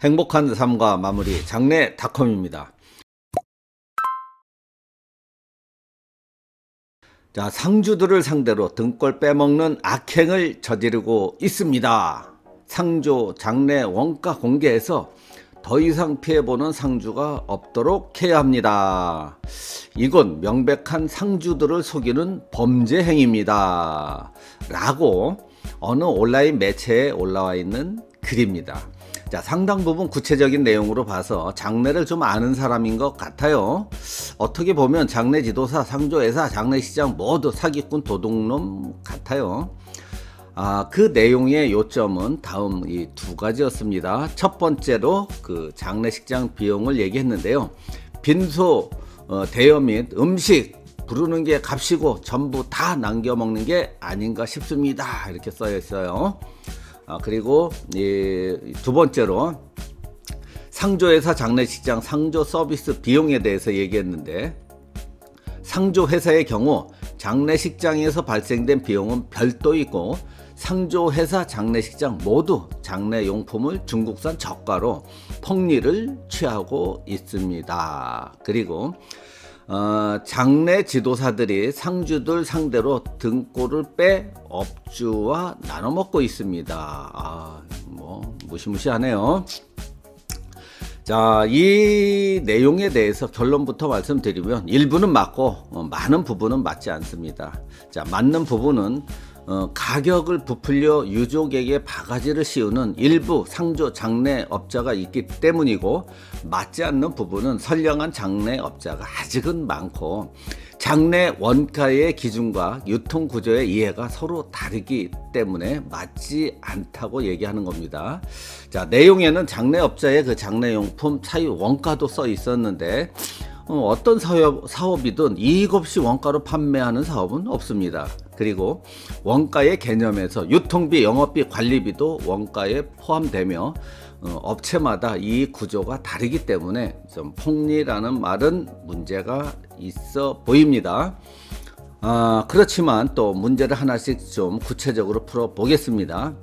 행복한 삶과 마무리 장래닷컴입니다. 자, 상주들을 상대로 등골 빼먹는 악행을 저지르고 있습니다. 상조 장래 원가 공개해서 더 이상 피해보는 상주가 없도록 해야 합니다. 이건 명백한 상주들을 속이는 범죄 행위입니다. 라고 어느 온라인 매체에 올라와 있는 글입니다. 자, 상당 부분 구체적인 내용으로 봐서 장래를 좀 아는 사람인 것 같아요. 어떻게 보면 장래 지도사, 상조회사, 장래시장 모두 사기꾼 도둑놈 같아요. 그 내용의 요점은 다음 이 두 가지였습니다. 첫 번째로 그 장례식장 비용을 얘기했는데요. 빈소, 대여 및 음식 부르는 게 값이고 전부 다 남겨 먹는 게 아닌가 싶습니다. 이렇게 써 있어요. 그리고 두 번째로 상조회사 장례식장 상조 서비스 비용에 대해서 얘기했는데, 상조회사의 경우 장례식장에서 발생된 비용은 별도이고 상조회사 장례식장 모두 장례용품을 중국산 저가로 폭리를 취하고 있습니다. 그리고 장례 지도사들이 상주들 상대로 등골을 빼 업주와 나눠 먹고 있습니다. 무시무시하네요. 자, 이 내용에 대해서 결론부터 말씀드리면 일부는 맞고 많은 부분은 맞지 않습니다. 자, 맞는 부분은 가격을 부풀려 유족에게 바가지를 씌우는 일부 상조 장례업자가 있기 때문이고, 맞지 않는 부분은 선량한 장례업자가 아직은 많고 장례 원가의 기준과 유통구조의 이해가 서로 다르기 때문에 맞지 않다고 얘기하는 겁니다. 자, 내용에는 장례업자의 그 장례용품 사유 원가도 써 있었는데 어떤 사업이든 이익 없이 원가로 판매하는 사업은 없습니다. 그리고 원가의 개념에서 유통비, 영업비, 관리비도 원가에 포함되며 업체마다 이 구조가 다르기 때문에 좀 폭리라는 말은 문제가 있어 보입니다. 그렇지만 또 문제를 하나씩 좀 구체적으로 풀어 보겠습니다.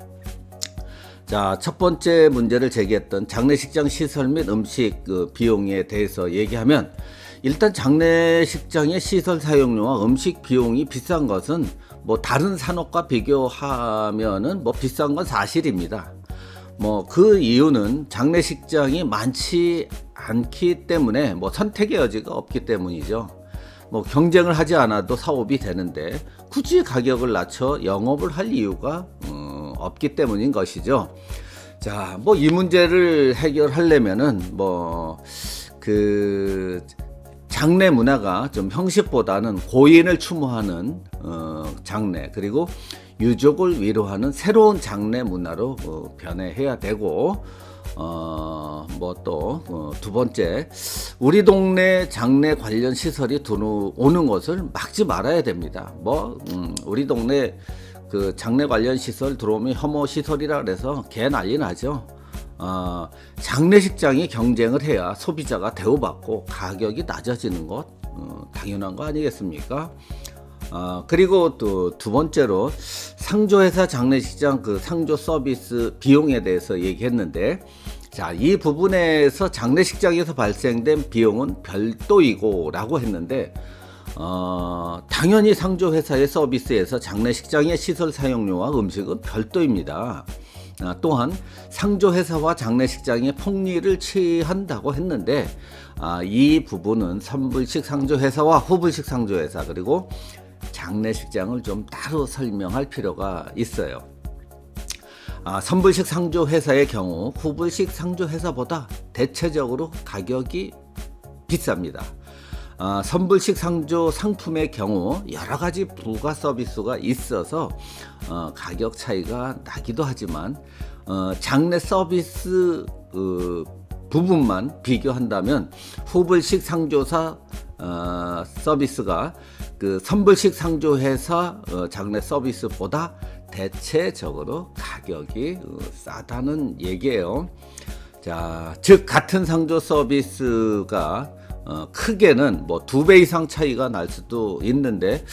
자, 첫 번째 문제를 제기했던 장례식장 시설 및 음식 비용에 대해서 얘기하면, 일단 장례식장의 시설 사용료와 음식 비용이 비싼 것은 다른 산업과 비교하면은 비싼 건 사실입니다. 그 이유는 장례식장이 많지 않기 때문에 선택의 여지가 없기 때문이죠. 경쟁을 하지 않아도 사업이 되는데 굳이 가격을 낮춰 영업을 할 이유가 없기 때문인 것이죠. 자, 이 문제를 해결하려면은 장례 문화가 좀 형식보다는 고인을 추모하는 장례, 그리고 유족을 위로하는 새로운 장례 문화로 변해야 되고, 두 번째, 우리 동네 장례 관련 시설이 들어오는 것을 막지 말아야 됩니다. 우리 동네 그 장례 관련 시설 들어오면 혐오 시설이라 그래서 개 난리 나죠. 장례식장이 경쟁을 해야 소비자가 대우받고 가격이 낮아지는 것 당연한 거 아니겠습니까? 그리고 또 두 번째로 상조회사 장례식장 그 상조 서비스 비용에 대해서 얘기했는데, 자, 이 부분에서 장례식장에서 발생된 비용은 별도이고 라고 했는데, 당연히 상조회사의 서비스에서 장례식장의 시설 사용료와 음식은 별도입니다. 또한 상조회사와 장례식장의 폭리를 취한다고 했는데, 이 부분은 선불식 상조회사와 후불식 상조회사, 그리고 장례식장을 좀 따로 설명할 필요가 있어요. 선불식 상조회사의 경우 후불식 상조회사보다 대체적으로 가격이 비쌉니다. 선불식 상조 상품의 경우 여러가지 부가 서비스가 있어서 가격 차이가 나기도 하지만, 장례 서비스 부분만 비교한다면 후불식 상조사 서비스가 그 선불식 상조회사 장례 서비스보다 대체적으로 가격이 싸다는 얘기예요. 자, 즉 같은 상조 서비스가 크게는 뭐 2배 이상 차이가 날 수도 있는데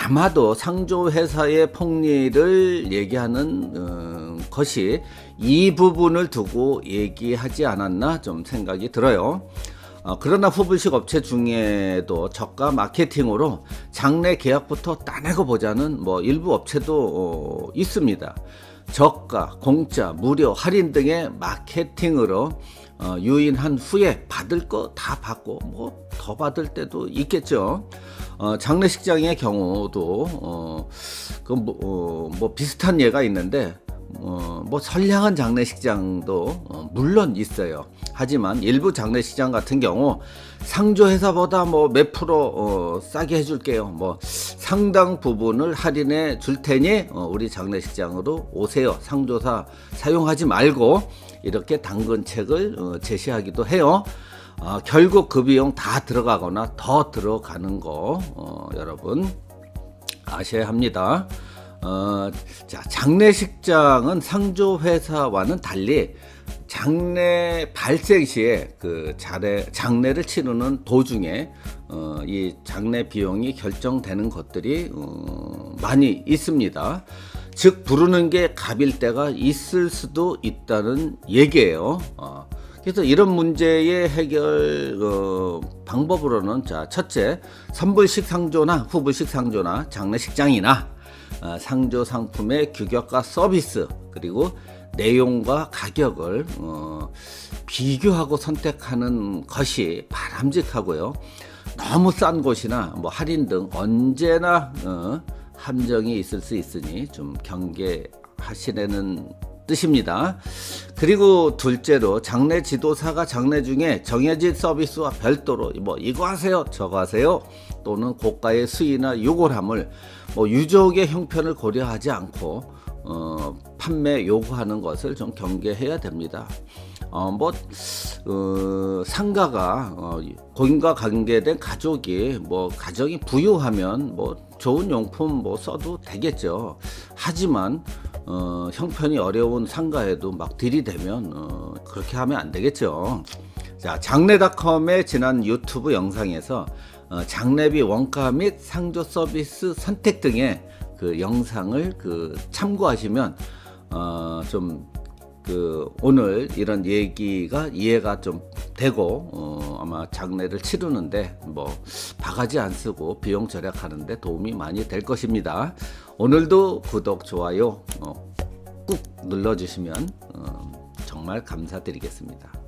아마도 상조회사의 폭리를 얘기하는 것이 이 부분을 두고 얘기하지 않았나 좀 생각이 들어요. 그러나 후불식 업체 중에도 저가 마케팅으로 장래 계약부터 따내고 보자는 뭐 일부 업체도 있습니다. 저가, 공짜, 무료, 할인 등의 마케팅으로 유인한 후에 받을 거 다 받고 뭐 더 받을 때도 있겠죠. 장례식장의 경우도 뭐 비슷한 예가 있는데 뭐 선량한 장례식장도 물론 있어요. 하지만 일부 장례식장 같은 경우 상조회사보다 뭐 몇 프로 싸게 해줄게요, 뭐 상당 부분을 할인해 줄 테니 우리 장례식장으로 오세요, 상조사 사용하지 말고, 이렇게 당근책을 제시하기도 해요. 결국 그 비용 다 들어가거나 더 들어가는 거 여러분 아셔야 합니다. 자, 장례식장은 상조회사와는 달리 장례 발생 시에 그 장례를 치르는 도중에 이 장례 비용이 결정되는 것들이 많이 있습니다. 즉 부르는 게 갑일 때가 있을 수도 있다는 얘기예요. 그래서 이런 문제의 해결 방법으로는, 자, 첫째, 선불식 상조나 후불식 상조나 장례식장이나 상조 상품의 규격과 서비스, 그리고 내용과 가격을 비교하고 선택하는 것이 바람직하고요. 너무 싼 곳이나 뭐 할인 등 언제나 함정이 있을 수 있으니 좀 경계하시라는 뜻입니다. 그리고 둘째로, 장례 지도사가 장례 중에 정해진 서비스와 별도로 뭐 이거 하세요 저거 하세요 또는 고가의 수위나 요구함을 뭐 유족의 형편을 고려하지 않고 판매 요구하는 것을 좀 경계해야 됩니다. 상가가 고인과 관계된 가족이 뭐 가정이 부유하면 뭐 좋은 용품 뭐 써도 되겠죠. 하지만 형편이 어려운 상가에도 막 들이대면 그렇게 하면 안 되겠죠. 자, 장례닷컴의 지난 유튜브 영상에서 장례비 원가 및 상조 서비스 선택 등의 그 영상을 참고하시면 오늘 이런 얘기가 이해가 좀 되고 아마 장례를 치르는데 뭐 바가지 안 쓰고 비용 절약하는데 도움이 많이 될 것입니다. 오늘도 구독, 좋아요 꾹 눌러주시면 정말 감사드리겠습니다.